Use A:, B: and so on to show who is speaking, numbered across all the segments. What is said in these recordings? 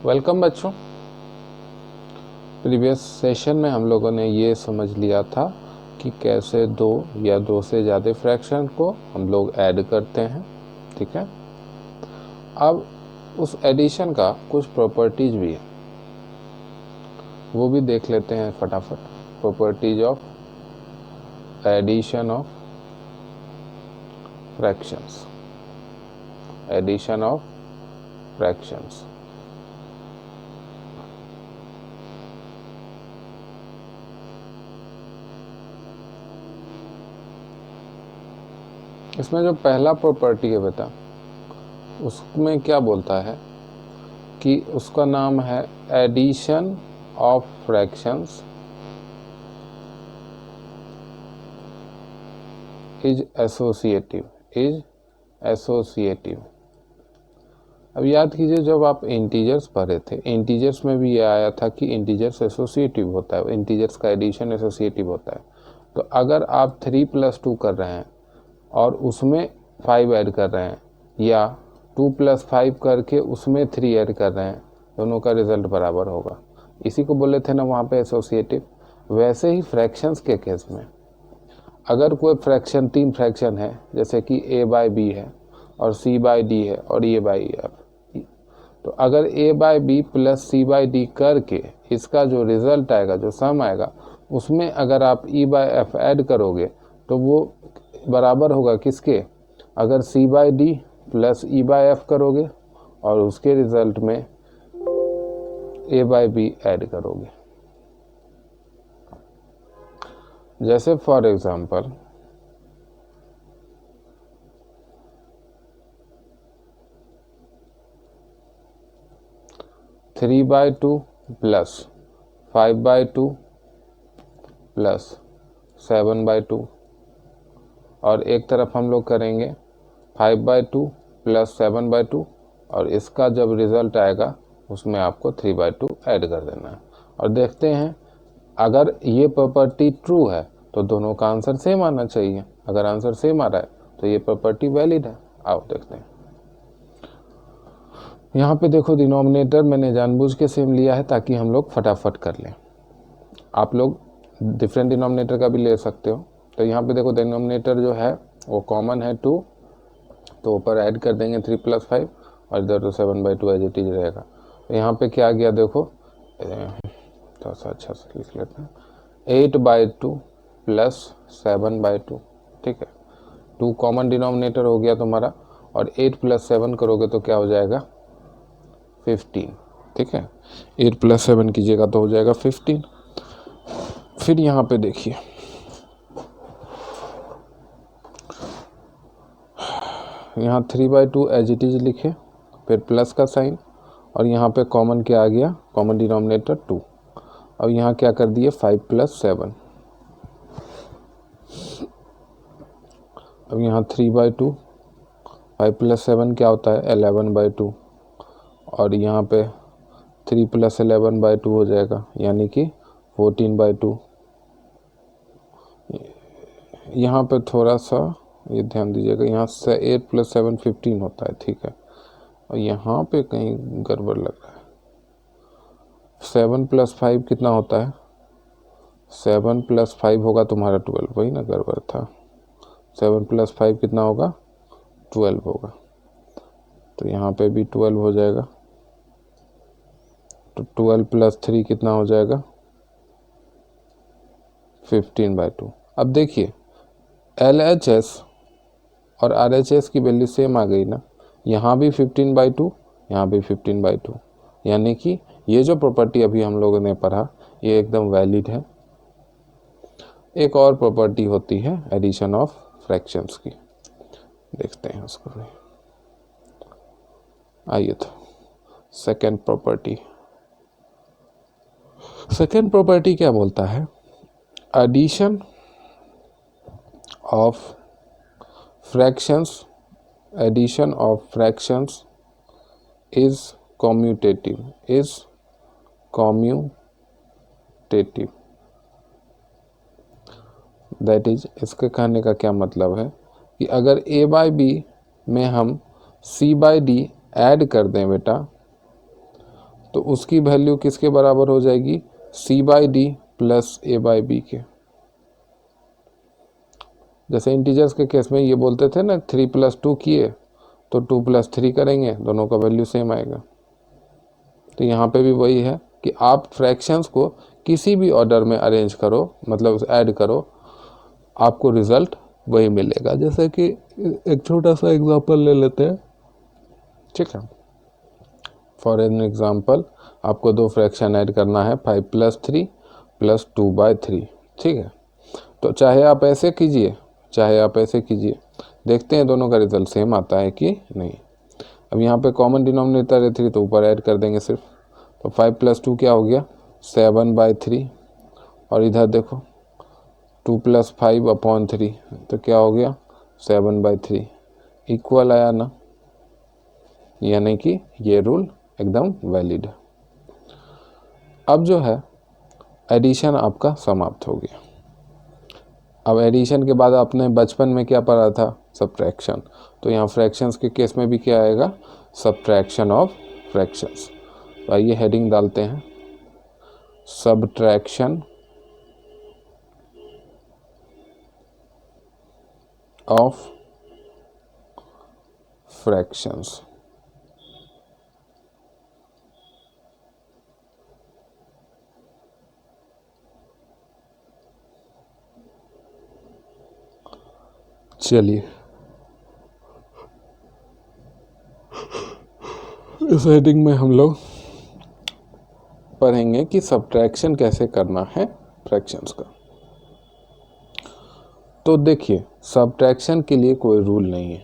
A: Welcome बच्चों। Previous session में हम लोगों ने ये समझ लिया था कि कैसे दो या दो से ज़्यादा फ्रैक्शन को हम लोग ऐड करते हैं। ठीक है, अब उस एडिशन का कुछ प्रॉपर्टीज भी है, वो भी देख लेते हैं फटाफट। Properties of addition of fractions, addition of fractions. इसमें जो पहला प्रॉपर्टी है बेटा, उसमें क्या बोलता है कि उसका नाम है addition of fractions is associative, is associative. अब याद कीजिए, जब आप इंटीजर्स पढ़े थे, इंटीजर्स में भी ये आया था कि इंटीजर्स एसोसिएटिव होता है, इंटीजर्स का एडिशन एसोसिएटिव होता है। तो अगर आप 3+2 कर रहे हैं और उसमें 5 ऐड कर रहे हैं, या 2+5 करके उसमें 3 ऐड कर रहे हैं, दोनों का रिजल्ट बराबर होगा। इसी को बोले थे ना वहाँ पे एसोसिएटिव। वैसे ही फ्रैक्शंस के केस में अगर कोई फ्रैक्शन 3 फ्रैक्शन है, जैसे कि a/b है और c/d है और a/f, तो अगर a/b प्लस c/d करके इसका जो रिजल्ट आएगा, जो सम आएगा, उसमें अगर आप e/f ऐड करोगे तो वो बराबर होगा किसके? अगर c/d प्लस e/f करोगे और उसके रिजल्ट में a/b ऐड करोगे। जैसे for example three by two plus 5/2 plus 7/2, और एक तरफ हम लोग करेंगे 5/2 प्लस 7/2, और इसका जब रिजल्ट आएगा उसमें आपको 3/2 ऐड कर देना है। और देखते हैं, अगर ये प्रॉपर्टी ट्रू है तो दोनों का आंसर सेम आना चाहिए। अगर आंसर सेम आ रहा है तो ये प्रॉपर्टी वैलिड है। आओ देखते हैं। यहाँ पे देखो, डिनोमिनेटर मैंने जानबूझ के सेम लिया है ताकि हम लोग फटाफट कर लें। आप लोग डिफरेंट डिनोमिनेटर का भी ले सकते हो। तो यहाँ पे देखो, डिनोमिनेटर जो है वो कॉमन है 2, तो ऊपर ऐड कर देंगे 3+5, और इधर तो 7/2 एज इट इज रहेगा। तो यहाँ पे क्या आ गया देखो, थोड़ा सा अच्छा से लिख लेते हैं, 8/2 प्लस 7/2। ठीक है, 2 कॉमन डिनोमिनेटर हो गया तुम्हारा, और 8 + 7 करोगे तो क्या हो जाएगा? 15। ठीक है, 8 + 7 कीजिएगा तो हो जाएगा 15। फिर यहाँ पे देखिए, यहाँ 3/2 एज इट इज लिखे, फिर प्लस का साइन, और यहाँ पे कॉमन क्या आ गया? Common denominator 2। अब यहाँ क्या कर दिए? 5 + 7। अब यहाँ 3/2, 5 + 7 क्या होता है? 11/2, और यहाँ पे 3 + 11/2 हो जाएगा, यानी कि 14/2। यहाँ पे थोड़ा सा ये ध्यान दीजिएगा, यहाँ से 8 + 7 15 होता है। ठीक है, और यहाँ पे कहीं गड़बड़ लग रहा है। 7 + 5 कितना होता है? 7 + 5 होगा तुम्हारा 12, वही ना गड़बड़ था। 7 + 5 कितना होगा? 12 होगा। तो यहाँ पे भी 12 हो जाएगा। तो 12 + 3 कितना हो जाएगा? 15/2। अब देखिए, LHS और RHS की वैल्यू सेम आ गई ना। यहाँ भी 15/2, यहाँ भी 15/2, यानी कि ये जो प्रॉपर्टी अभी हम लोगों ने पढ़ा ये एकदम वैलिड है। एक और प्रॉपर्टी होती है एडिशन ऑफ फ्रैक्शंस की, देखते हैं उसको भी। आइए तो सेकेंड प्रॉपर्टी। सेकेंड प्रॉपर्टी क्या बोलता है? Addition of fractions, addition of fractions is commutative, is commutative. That is, इसके कहने का क्या मतलब है कि अगर a/b में हम c/d ऐड कर दें बेटा, तो उसकी वैल्यू किसके बराबर हो जाएगी, c/d प्लस a/b के। जैसे इंटीजर्स के केस में ये बोलते थे ना 3 + 2 किए तो 2 + 3 करेंगे, दोनों का वैल्यू सेम आएगा। तो यहाँ पे भी वही है कि आप फ्रैक्शंस को किसी भी ऑर्डर में अरेंज करो, मतलब ऐड करो, आपको रिजल्ट वही मिलेगा। जैसे कि एक छोटा सा एग्जांपल ले लेते हैं, ठीक है। फॉर एन एग्जांपल आपको दो फ्रैक्शन ऐड करना है, 5 + 3 + 2/3, ठीक है। तो चाहे आप ऐसे कीजिए चाहे आप ऐसे कीजिए, देखते हैं दोनों का रिजल्ट सेम आता है कि नहीं। अब यहाँ पे कॉमन डिनोमिनेटर है 3, तो ऊपर ऐड कर देंगे सिर्फ। तो 5 + 2 क्या हो गया, 7/3, और इधर देखो 2 + 5/3, तो क्या हो गया 7/3, इक्वल आया ना, यानी कि ये रूल एकदम वैलिड है। अब जो है एडिशन आपका समाप्त हो गया। अब एडिशन के बाद आपने बचपन में क्या पढ़ा था, सब्ट्रैक्शन। तो यहाँ फ्रैक्शंस के केस में भी क्या आएगा, सब्ट्रैक्शन ऑफ फ्रैक्शंस। तो आइए हेडिंग डालते हैं, सब्ट्रैक्शन ऑफ फ्रैक्शंस। चलिए इस हेडिंग में हम लोग पढ़ेंगे कि सब्ट्रैक्शन कैसे करना है फ्रैक्शंस का। तो देखिए, सब्ट्रैक्शन के लिए कोई रूल नहीं है,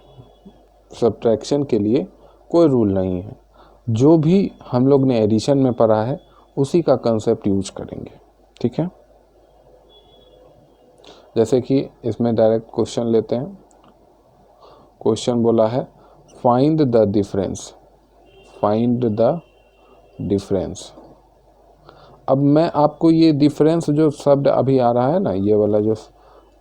A: सब्ट्रैक्शन के लिए कोई रूल नहीं है। जो भी हम लोग ने एडिशन में पढ़ा है उसी का कंसेप्ट यूज करेंगे, ठीक है। जैसे कि इसमें डायरेक्ट क्वेश्चन लेते हैं। क्वेश्चन बोला है find the difference, find the difference. अब मैं आपको ये डिफरेंस जो शब्द अभी आ रहा है ना, ये वाला जो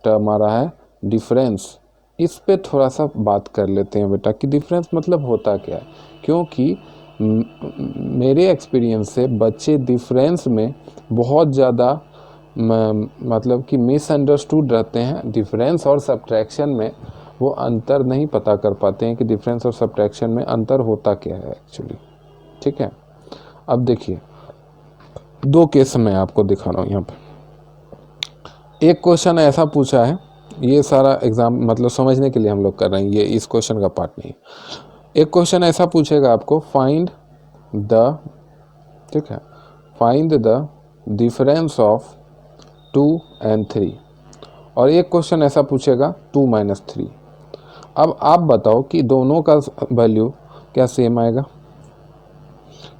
A: टर्म आ रहा है डिफरेंस, इस पे थोड़ा सा बात कर लेते हैं बेटा कि डिफरेंस मतलब होता क्या है। क्योंकि मेरे एक्सपीरियंस से बच्चे डिफरेंस में बहुत ज़्यादा मतलब कि मिसअंडरस्टूड रहते हैं। डिफरेंस और सब्ट्रैक्शन में वो अंतर नहीं पता कर पाते हैं कि डिफरेंस और सब्ट्रैक्शन में अंतर होता क्या है एक्चुअली, ठीक है। अब देखिए, दो केस मैं आपको दिखा रहा हूँ यहाँ पे। एक क्वेश्चन ऐसा पूछा है, ये सारा एग्जाम मतलब समझने के लिए हम लोग कर रहे हैं, ये इस क्वेश्चन का पार्ट नहीं। एक क्वेश्चन ऐसा पूछेगा आपको फाइंड द, ठीक है, find the difference of 2 and 3, और एक क्वेश्चन ऐसा पूछेगा 2 - 3। अब आप बताओ कि दोनों का वैल्यू क्या सेम आएगा।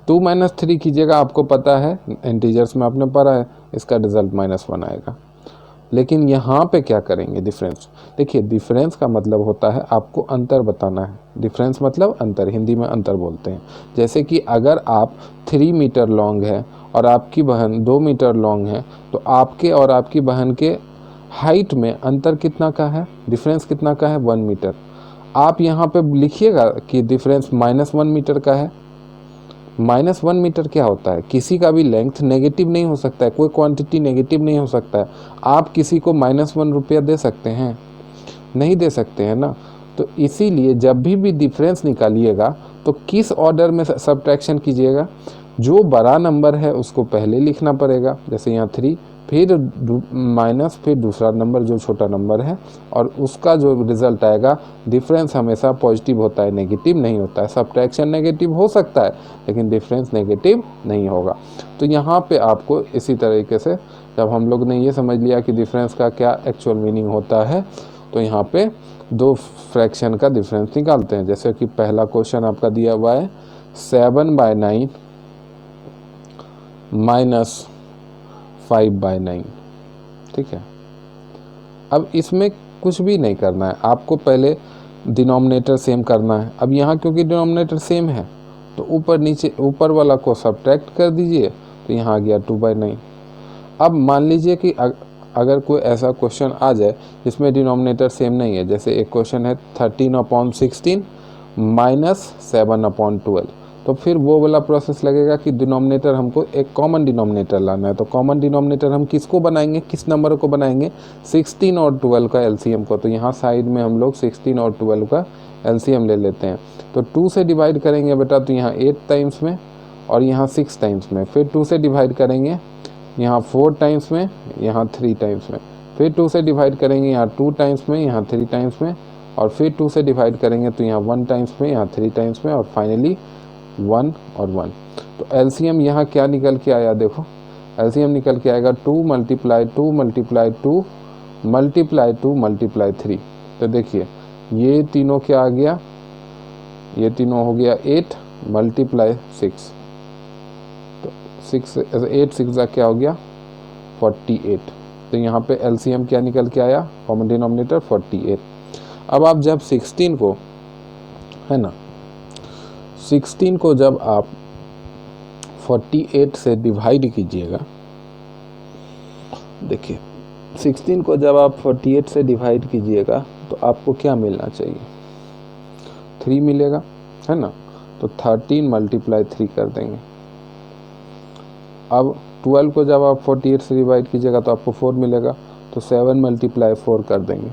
A: 2 - 3 कीजिएगा, आपको पता है इंटीजर्स में आपने पढ़ा है, इसका रिजल्ट -1 आएगा। लेकिन यहाँ पे क्या करेंगे, डिफरेंस। देखिए, डिफरेंस का मतलब होता है आपको अंतर बताना है। डिफरेंस मतलब अंतर, हिंदी में अंतर बोलते हैं। जैसे कि अगर आप 3 मीटर लॉन्ग है और आपकी बहन 2 मीटर लॉन्ग है, तो आपके और आपकी बहन के हाइट में अंतर कितना का है, डिफरेंस कितना का है, 1 मीटर। आप यहाँ पे लिखिएगा कि डिफरेंस -1 मीटर का है। -1 मीटर क्या होता है, किसी का भी लेंथ नेगेटिव नहीं हो सकता है, कोई क्वांटिटी नेगेटिव नहीं हो सकता है। आप किसी को -1 रुपया दे सकते हैं, नहीं दे सकते हैं ना। तो इसीलिए जब भी डिफरेंस निकालिएगा तो किस ऑर्डर में सब्ट्रैक्शन कीजिएगा, जो बड़ा नंबर है उसको पहले लिखना पड़ेगा, जैसे यहाँ 3, फिर माइनस, फिर दूसरा नंबर जो छोटा नंबर है, और उसका जो रिजल्ट आएगा। डिफरेंस हमेशा पॉजिटिव होता है, नेगेटिव नहीं होता है। सब्ट्रैक्शन नेगेटिव हो सकता है लेकिन डिफरेंस नेगेटिव नहीं होगा। तो यहाँ पे आपको इसी तरीके से, जब हम लोग ने ये समझ लिया कि डिफरेंस का क्या एक्चुअल मीनिंग होता है, तो यहाँ पे दो फ्रैक्शन का डिफरेंस निकालते हैं। जैसे कि पहला क्वेश्चन आपका दिया हुआ है 7/9 - 5/9, ठीक है। अब इसमें कुछ भी नहीं करना है, आपको पहले डिनोमिनेटर सेम करना है। अब यहाँ क्योंकि डिनोमिनेटर सेम है तो ऊपर नीचे, ऊपर वाला को सब्ट्रैक्ट कर दीजिए, तो यहाँ आ गया 2/9। अब मान लीजिए कि अगर कोई ऐसा क्वेश्चन आ जाए जिसमें डिनोमिनेटर सेम नहीं है, जैसे एक क्वेश्चन है 13/16 - 7/12, तो फिर वो वाला प्रोसेस लगेगा कि डिनोमिनेटर हमको एक कॉमन डिनोमिनेटर लाना है। तो कॉमन डिनोमिनेटर हम किसको बनाएंगे, किस नंबर को बनाएंगे, 16 और 12 का एलसीएम को। तो यहाँ साइड में हम लोग 16 और 12 का एलसीएम ले लेते हैं। तो 2 से डिवाइड करेंगे बेटा तो यहाँ 8 टाइम्स में और यहाँ 6 टाइम्स में। फिर 2 से डिवाइड करेंगे यहाँ 4 टाइम्स में, यहाँ 3 टाइम्स में। फिर 2 से डिवाइड करेंगे यहाँ 2 टाइम्स में, यहाँ 3 टाइम्स में। और फिर 2 से डिवाइड करेंगे तो यहाँ 1 टाइम्स में, यहाँ 3 टाइम्स में। और फाइनली 1 और 1। तो एलसीएम यहाँ क्या निकल के आया, देखो एलसीएम निकल के आएगा 2 × 2 × 2 × 2 × 3। तो देखिए ये तीनों क्या आ गया, ये तीनों हो गया 8 × 6। तो 8 6 क्या हो गया 48। तो यहाँ पे एलसीएम क्या निकल के आया, कॉमन डिनोमिनेटर 48। अब आप जब 16 को, है ना, 16 को जब आप 48 से डिवाइड कीजिएगा, देखिए 16 को जब आप 48 से डिवाइड कीजिएगा तो आपको क्या मिलना चाहिए, 3 मिलेगा, है ना। तो 13 × 3 कर देंगे। अब 12 को जब आप 48 से डिवाइड कीजिएगा तो आपको 4 मिलेगा। तो 7 × 4 कर देंगे।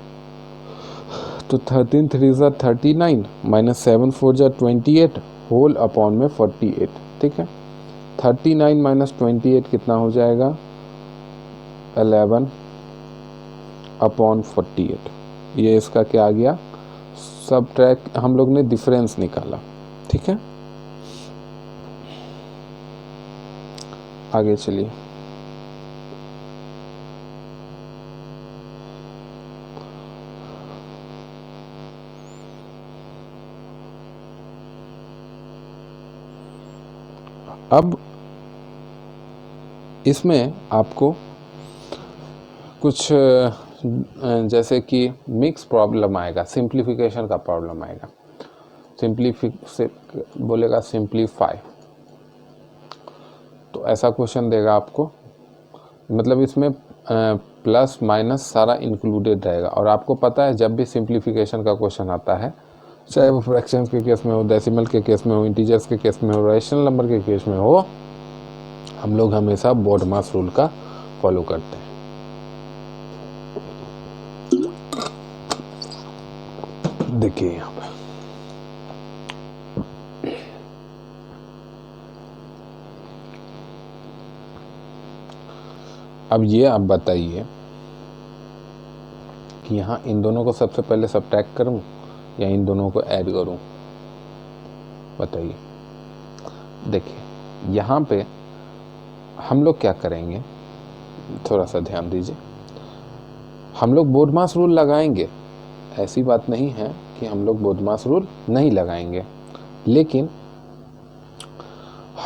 A: तो 13 3 = 39 -7 4 = 28 होल अपॉन में 48। ठीक है, 39 - 28 कितना हो जाएगा 11 अपॉन 48। ये इसका क्या आ गया, सबट्रैक्ट, हम लोग ने डिफरेंस निकाला। ठीक है, आगे चलिए। अब इसमें आपको कुछ जैसे कि मिक्स प्रॉब्लम आएगा, सिंप्लीफिकेशन का प्रॉब्लम आएगा। बोलेगा सिंप्लीफाई, तो ऐसा क्वेश्चन देगा आपको, मतलब इसमें प्लस माइनस सारा इंक्लूडेड रहेगा। और आपको पता है जब भी सिंप्लीफिकेशन का क्वेश्चन आता है, चाहे वो फ्रैक्शंस के केस में हो, डेसिमल के केस में हो, इंटीजर्स के केस में हो, रैशनल नंबर के केस में हो, हम लोग हमेशा बोर्डमास रूल का फॉलो करते हैं। देखिए यहाँ पे अब ये आप बताइए कि यहाँ इन दोनों को सबसे पहले सब्ट्रैक्ट करूं या इन दोनों को ऐड करूं, बताइए। देखिए यहाँ पे हम लोग क्या करेंगे, थोड़ा सा ध्यान दीजिए। हम लोग बोर्डमास रूल लगाएंगे, ऐसी बात नहीं है कि हम लोग बोर्डमास रूल नहीं लगाएंगे, लेकिन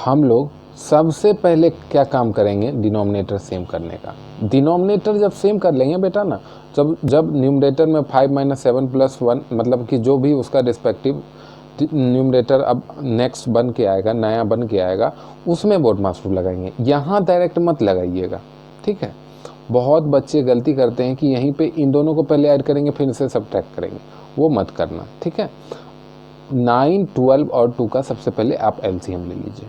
A: हम लोग सबसे पहले क्या काम करेंगे, डिनोमिनेटर सेम करने का। डिनोमिनेटर जब सेम कर लेंगे बेटा ना, जब न्यूमरेटर में 5 - 7 + 1, मतलब कि जो भी उसका रिस्पेक्टिव न्यूमरेटर अब नेक्स्ट बन के आएगा, नया बन के आएगा, उसमें बोर्डमास रूल लगाएंगे। यहाँ डायरेक्ट मत लगाइएगा, ठीक है। बहुत बच्चे गलती करते हैं कि यहीं पे इन दोनों को पहले ऐड करेंगे फिर इसे सब्ट्रैक्ट करेंगे, वो मत करना, ठीक है। 9 12 और 2 का सबसे पहले आप एलसीएम ले लीजिए।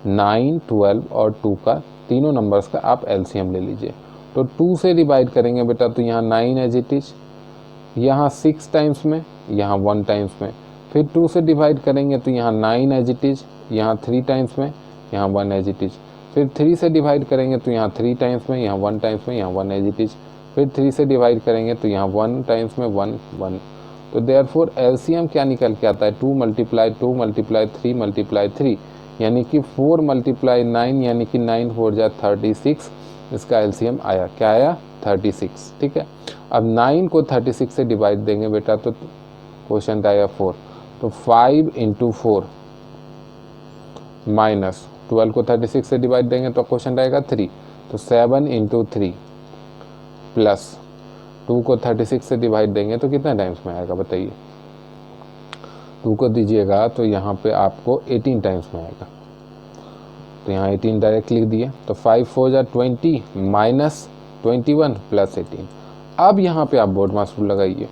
A: 9 12 और 2 का, तीनों नंबर्स का आप एलसीएम ले लीजिए। तो 2 से डिवाइड करेंगे बेटा तो यहाँ 9 एज इट इज, यहाँ 6 टाइम्स में, यहाँ 1 टाइम्स में। फिर 2 से डिवाइड करेंगे तो यहाँ 9 एज इट इज, यहाँ 3 टाइम्स में, यहाँ 1 एज इट इज। फिर 3 से डिवाइड करेंगे तो यहाँ 3 टाइम्स में, यहाँ 1 टाइम्स में, यहाँ 1 एज इट इज। फिर 3 से डिवाइड करेंगे तो यहाँ 1 टाइम्स में, 1 1। तो देयरफॉर एलसीएम क्या निकल के आता है, 2 × 2 × 3 × 3, यानी कि 4 × 9, यानी कि 9 4 = 36। इसका एलसीएम आया, क्या आया 36, ठीक है। अब 9 को 36 से डिवाइड देंगे बेटा तो क्वेश्चन आया 4। तो 5 × 4 माइनस 12 को 36 से डिवाइड देंगे तो क्वेश्चन आएगा 3। तो 7 × 3 प्लस 2 को 36 से डिवाइड देंगे तो कितने टाइम्स में आएगा बताइए। 2 को दीजिएगा तो यहाँ पे आपको 18 टाइम्स में आएगा। तो यहाँ 18 डायरेक्ट लिख दिए। तो 5 4 = 20 माइनस 21 प्लस 18। अब यहाँ पे आप बोर्डमास रूल लगाइए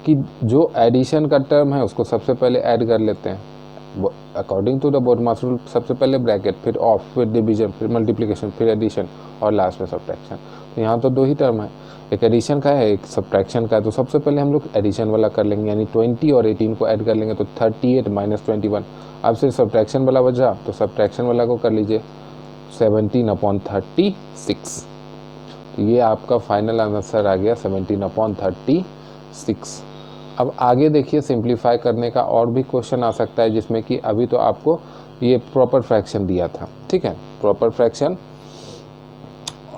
A: कि जो एडिशन का टर्म है उसको सबसे पहले ऐड कर लेते हैं। According to the BODMAS rule सबसे पहले ब्रैकेट, फिर ऑफ, फिर डिवीजन, फिर मल्टीप्लिकेशन, फिर एडिशन और लास्ट में सब्ट्रैक्शन। तो यहाँ तो 2 ही टर्म है, एक एडिशन का है, एक सब्ट्रैक्शन का है। तो सबसे पहले हम लोग एडिशन वाला कर लेंगे, यानी 20 और 18 को ऐड कर लेंगे तो 38 माइनस 21। अब सिर्फ सब्ट्रैक्शन वाला बचा, तो सब्ट्रैक्शन वाला को कर लीजिए 17/36। तो ये आपका फाइनल आंसर आ गया 17/36। अब आगे देखिए, सिंप्लीफाई करने का और भी क्वेश्चन आ सकता है, जिसमें कि अभी तो आपको ये प्रॉपर फ्रैक्शन दिया था, ठीक है, प्रॉपर फ्रैक्शन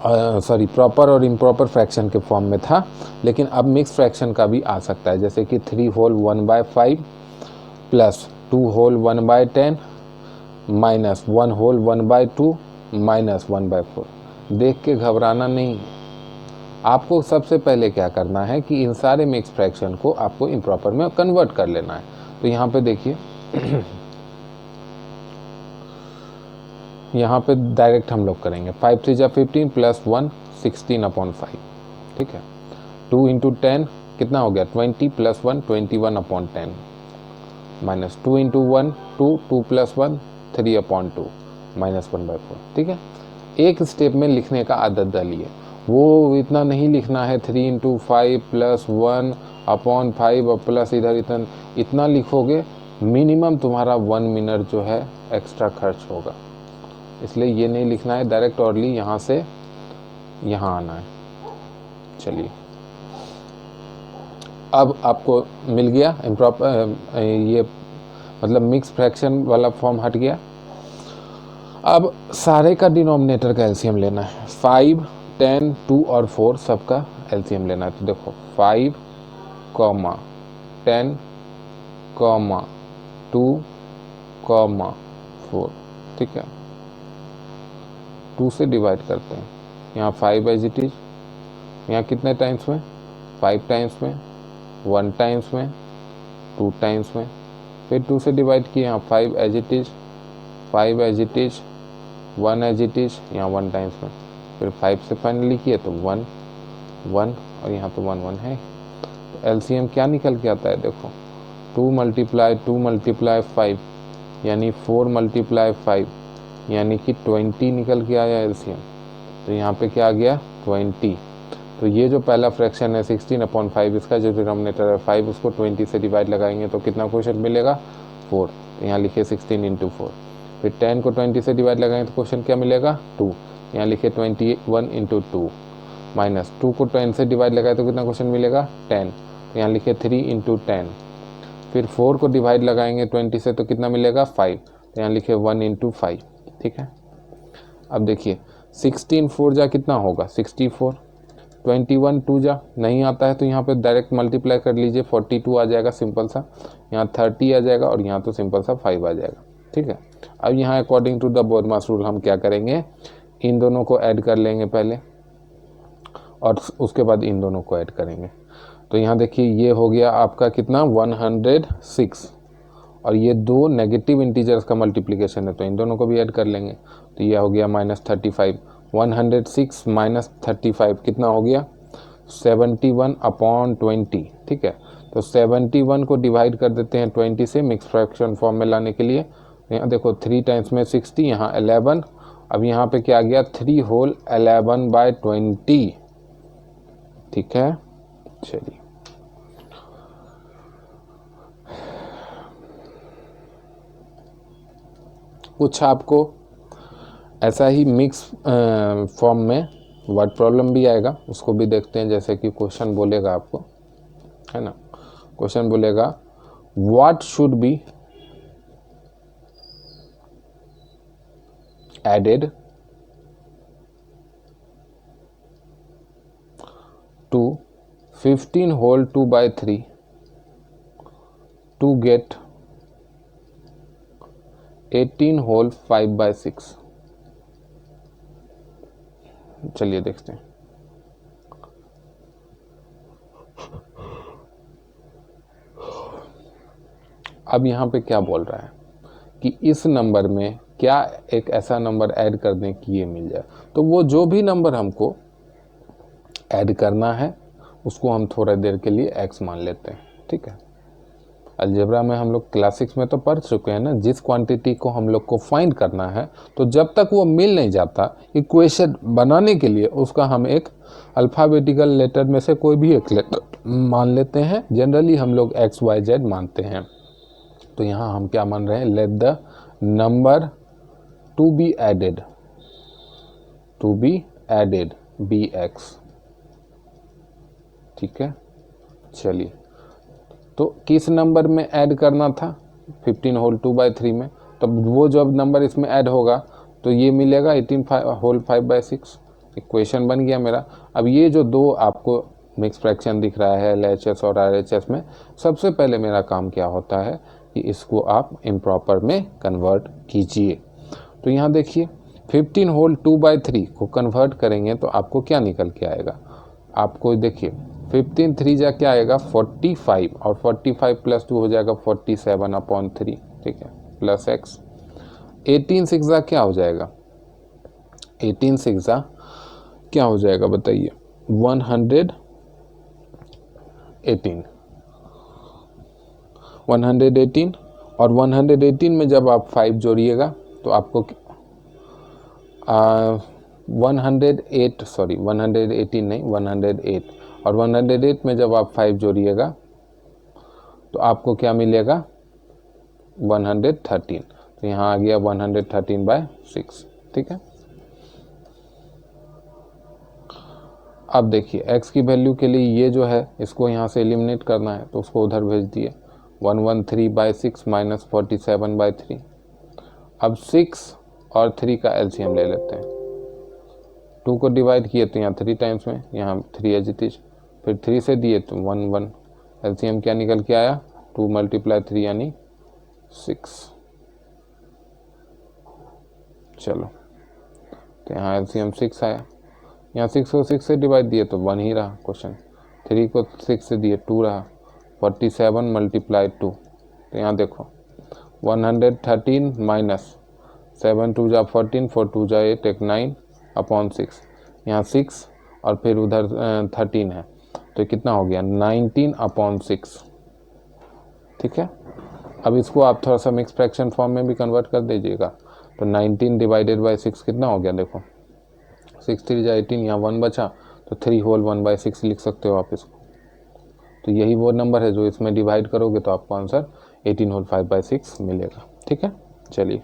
A: प्रॉपर और इम्प्रॉपर फ्रैक्शन के फॉर्म में था, लेकिन अब मिक्स फ्रैक्शन का भी आ सकता है, जैसे कि 3 whole 1/5 plus 2 whole 1/10 minus 1 whole 1/2 minus 1/4। देख के घबराना नहीं, आपको सबसे पहले क्या करना है कि इन सारे मिक्स फ्रैक्शन को आपको इम्प्रॉपर में कन्वर्ट कर लेना है। तो यहाँ पे देखिए यहाँ पे डायरेक्ट हम लोग करेंगे 5 3 जा 15 प्लस 1 16/5, ठीक है। 2 इंटू 10 कितना हो गया 20 plus 1 21/10 minus 2 into 1 2 2 plus 1 3/2 minus 1/4, ठीक है। एक स्टेप में लिखने का आदत डालिए, वो इतना नहीं लिखना है 3 इंटू 5 प्लस 1/5 और प्लस इधर इतना लिखोगे, मिनिमम तुम्हारा 1 मिनट जो है एक्स्ट्रा खर्च होगा। इसलिए ये नहीं लिखना है, डायरेक्ट ऑरली यहाँ से यहाँ आना है। चलिए, अब आपको मिल गया इम्प्रॉपर, ये मतलब मिक्स फ्रैक्शन वाला फॉर्म हट गया। अब सारे का डिनोमिनेटर का एलसीएम लेना है, 5 10 2 और 4 सबका एलसीएम लेना है। तो देखो 5, 10, 2, 4, ठीक है। 2 से डिवाइड करते हैं, यहाँ 5 एज इट इज, यहाँ कितने टाइम्स में 5 टाइम्स में, 1 टाइम्स में, 2 टाइम्स में, फिर 2 से डिवाइड किए, यहाँ 5 as it is, 5 as it is, 1 as it is, यहाँ 1 टाइम्स में, फिर 5 से फाइनली किए तो 1 1 और यहाँ तो 1 1 है। तो एलसीएम क्या निकल के आता है, देखो 2 मल्टीप्लाई 5 यानी 4 मल्टीप्लाई 5 यानी कि 20 निकल के आया एलसीएम। तो यहाँ पे क्या आ गया 20। तो ये जो पहला फ्रैक्शन है 16/5, इसका जो डिनोमिनेटर है 5, उसको 20 से डिवाइड लगाएंगे तो कितना क्वेश्चन मिलेगा 4। तो यहाँ लिखिए 16 इंटू 4। फिर 10 को 20 से डिवाइड लगाएंगे तो क्वेश्चन क्या मिलेगा 2। यहाँ लिखिए 21 इंटू 2 माइनस 2 को 10 से डिवाइड लगाए तो कितना क्वेश्चन मिलेगा 10। तो यहाँ लिखिए 3 इंटू 10। फिर 4 को डिवाइड लगाएंगे 20 से तो कितना मिलेगा 5। तो यहाँ लिखिए 1 इंटू 5, ठीक है। अब देखिए 16 4 जा कितना होगा 64, 21 2 जा नहीं आता है तो यहाँ पे डायरेक्ट मल्टीप्लाई कर लीजिए, 42 आ जाएगा सिंपल सा, यहाँ 30 आ जाएगा और यहाँ तो सिंपल सा 5 आ जाएगा, ठीक है। अब यहाँ according to the BODMAS rule हम क्या करेंगे, इन दोनों को ऐड कर लेंगे पहले और उसके बाद इन दोनों को ऐड करेंगे। तो यहाँ देखिए ये हो गया आपका कितना 106 और ये 2 नेगेटिव इंटीजर्स का मल्टीप्लिकेशन है तो इन दोनों को भी ऐड कर लेंगे। तो ये हो गया -35, 106 माइनस 35 कितना हो गया 71/20, ठीक है। तो 71 को डिवाइड कर देते हैं 20 से मिक्स फ्रैक्शन फॉर्म में लाने के लिए। यहाँ देखो 3 टाइम्स में 60, यहाँ 11, अब यहाँ पे क्या आ गया 3 होल 11/20, ठीक है। चलिए कुछ आपको ऐसा ही मिक्स फॉर्म में वर्ड प्रॉब्लम भी आएगा, उसको भी देखते हैं। जैसे कि क्वेश्चन बोलेगा आपको, है ना, क्वेश्चन बोलेगा what should be added to 15 whole 2/3 to get 18 whole 5/6। चलिए देखते हैं। अब यहाँ पे क्या बोल रहा है कि इस नंबर में क्या एक ऐसा नंबर ऐड कर दें कि ये मिल जाए। तो वो जो भी नंबर हमको ऐड करना है उसको हम थोड़ा देर के लिए x मान लेते हैं, ठीक है। अलजेब्रा में हम लोग क्लास 6 में तो पढ़ चुके हैं ना, जिस क्वांटिटी को हम लोग को फाइंड करना है तो जब तक वो मिल नहीं जाता इक्वेशन बनाने के लिए उसका हम एक अल्फ़ाबेटिकल लेटर में से कोई भी एक लेटर मान लेते हैं। जनरली हम लोग एक्स वाई जेड मानते हैं। तो यहाँ हम क्या मान रहे हैं, let the number to be added be x. ठीक है, चलिए तो किस नंबर में ऐड करना था, 15 होल 2/3 में। तब वो जब नंबर इसमें ऐड होगा तो ये मिलेगा 18 होल 5/6। इक्वेशन बन गया मेरा। अब ये जो दो आपको मिक्स फ्रैक्शन दिख रहा है LHS और RHS में, सबसे पहले मेरा काम क्या होता है कि इसको आप इम्प्रॉपर में कन्वर्ट कीजिए। तो यहाँ देखिए 15 होल 2/3 को कन्वर्ट करेंगे तो आपको क्या निकल के आएगा, आपको देखिए 15 3 जा क्या आएगा 45 और 45 प्लस 2 हो जाएगा 47/3। ठीक है, प्लस एक्स। 18 6 जा क्या हो जाएगा, 18 6 जा क्या हो जाएगा बताइए, 118। 118 और 118 में जब आप 5 जोड़िएगा तो आपको 118 नहीं 108, और 108 में जब आप 5 जोड़िएगा तो आपको क्या मिलेगा 113। तो यहाँ आ गया 113/6। ठीक है, अब देखिए x की वैल्यू के लिए ये जो है इसको यहाँ से एलिमिनेट करना है तो उसको उधर भेज दिए, 113/6 माइनस 47/3। अब 6 और 3 का एलसीएम ले लेते हैं। 2 को डिवाइड किए तो यहाँ 3 टाइम्स में, यहाँ 3 एज इट इज, फिर 3 से दिए तो 1 1। एलसीएम क्या निकल के आया, 2 × 3 यानी 6। चलो तो यहाँ एलसीएम 6 आया। यहाँ 6 को 6 से डिवाइड दिए तो 1 ही रहा क्वेश्चन। 3 को 6 से दिए 2 रहा, 47 × 2। तो यहाँ देखो 113 माइनस 7 2 जा 14, 4 2 जा 8, एक 9/6। यहाँ 6 और फिर उधर 13 है तो कितना हो गया 19/6। ठीक है, अब इसको आप थोड़ा सा मिक्स फ्रैक्शन फॉर्म में भी कन्वर्ट कर दीजिएगा। तो 19/6 कितना हो गया, देखो 6 3 जा 18, यहाँ 1 बचा तो 3 होल 1/6 लिख सकते हो आप इसको। तो यही वो नंबर है जो इसमें डिवाइड करोगे तो आपको आंसर 18 होल 5/6 मिलेगा। ठीक है, चलिए।